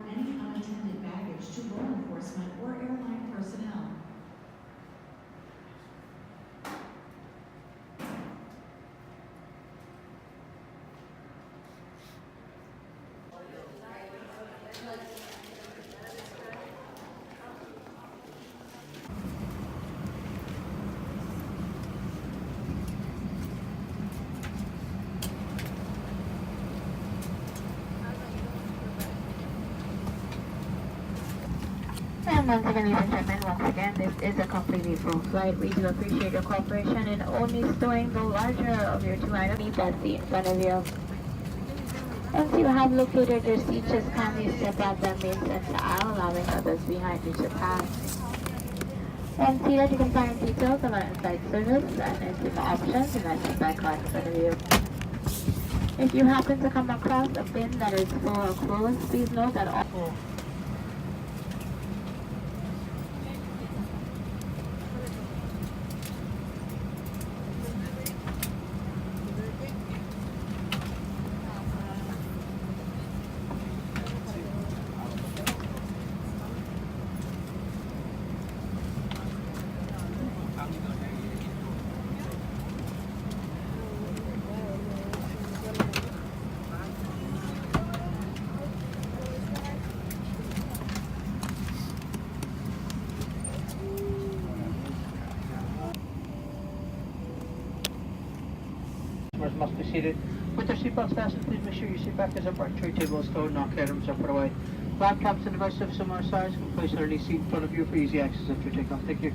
Any unattended baggage to law enforcement or airline personnel. And once again, ladies and gentlemen, once again, this is a completely full flight. We do appreciate your cooperation in only storing the larger of your two items. That's the in front of you. Once you have located your seat, just kindly step out the main center aisle, allowing others behind you to pass. And see that you can find details of our in-flight service and intimate options in that seatback card in front of you. If you happen to come across a bin that is full or closed, please note that all... Must be seated. With their seatbelts fastened, please make sure your seat back is upright, tray table is stowed, and all items are put away. Laptops and devices of similar size can be placed underneath the seat in front of you for easy access after takeoff. Thank you.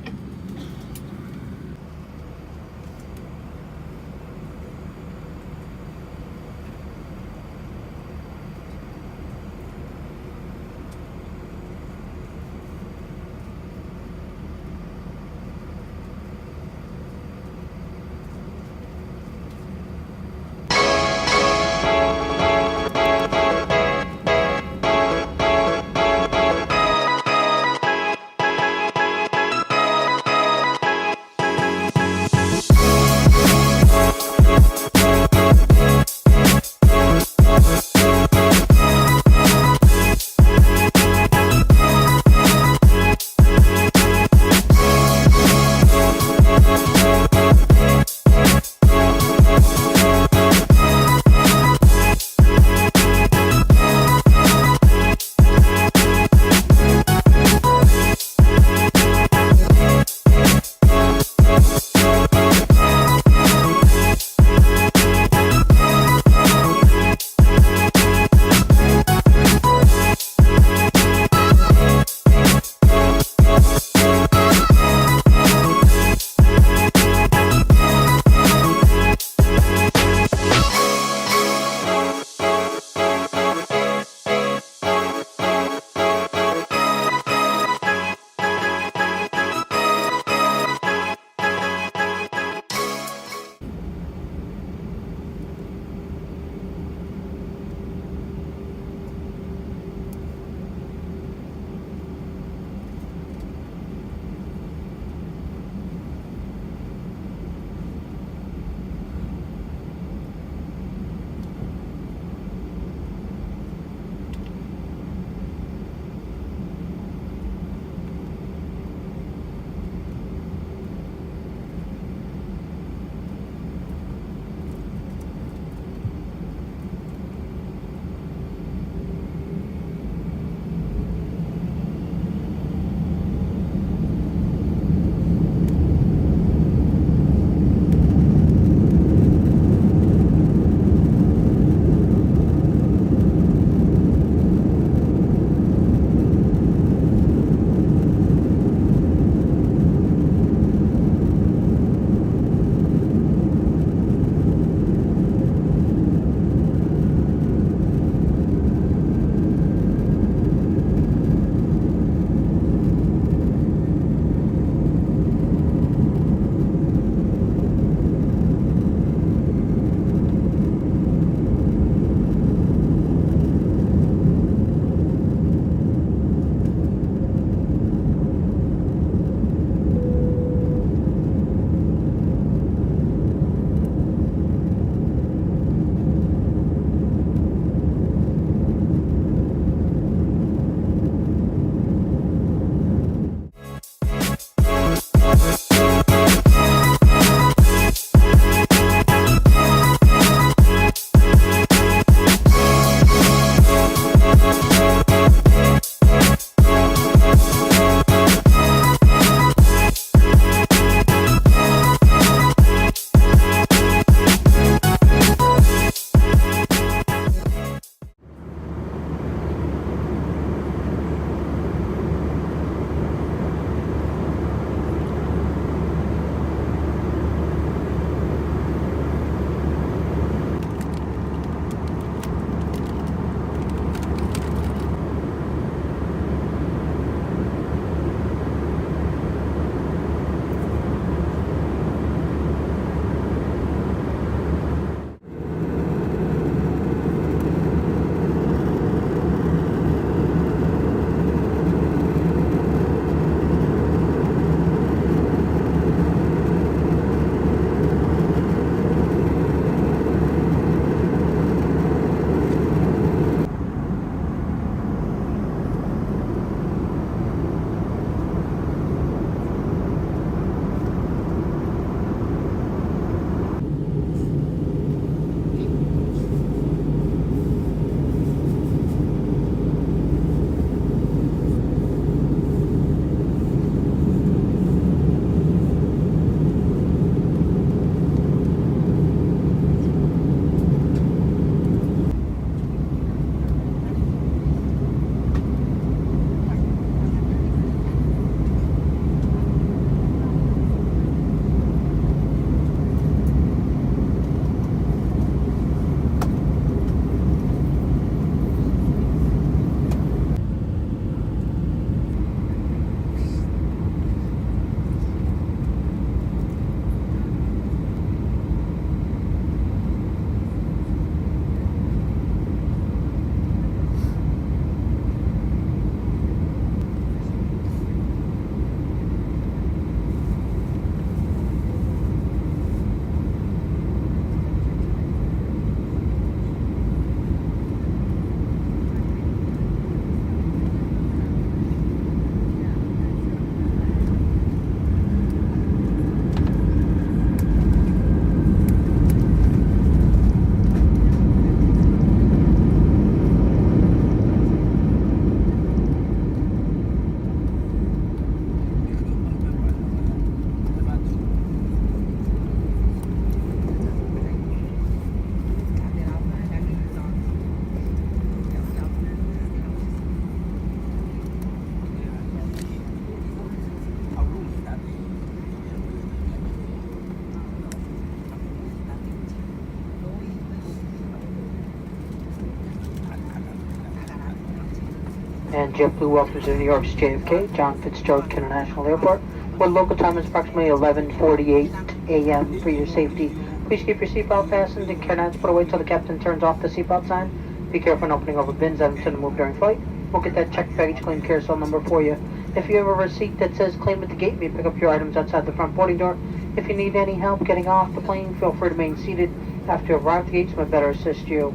And JetBlue welcomes you to New York's JFK, John Fitzgerald International Airport, where local time is approximately 11:48 a.m. For your safety, please keep your seatbelt fastened and care not to put away till the captain turns off the seatbelt sign. Be careful when opening over bins that intend to move during flight. We'll get that checked baggage claim carousel number for you. If you have a receipt that says claim at the gate, you may pick up your items outside the front boarding door. If you need any help getting off the plane, feel free to remain seated. After you arrive at the gates, we'll better assist you.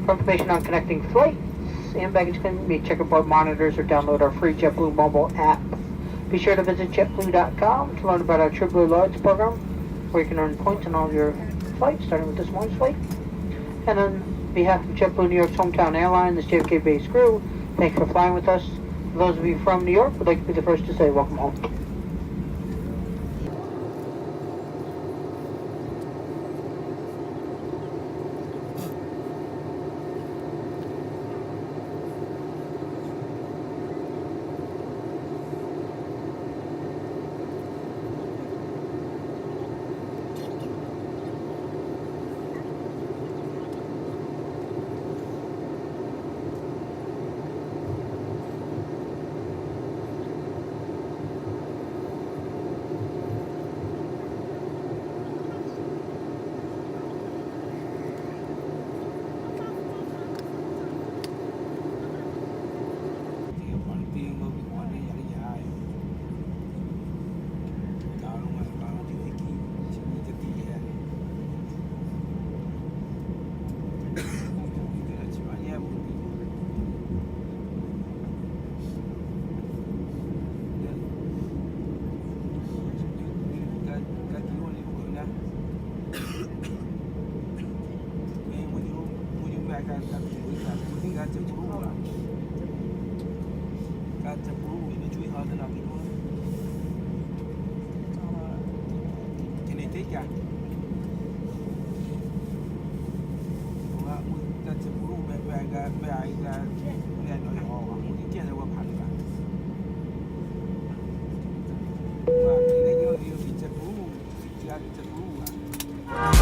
For information on connecting flights and baggage claim, you may check our board monitors or download our free JetBlue mobile app. Be sure to visit jetblue.com to learn about our TrueBlue Loyalty program, where you can earn points on all of your flights, starting with this morning's flight. And on behalf of JetBlue New York's hometown airline, this JFK-based crew, thank you for flying with us. For those of you from New York, would like to be the first to say welcome home. Hãy subscribe cho kênh Ghiền Mì Gõ để không bỏ lỡ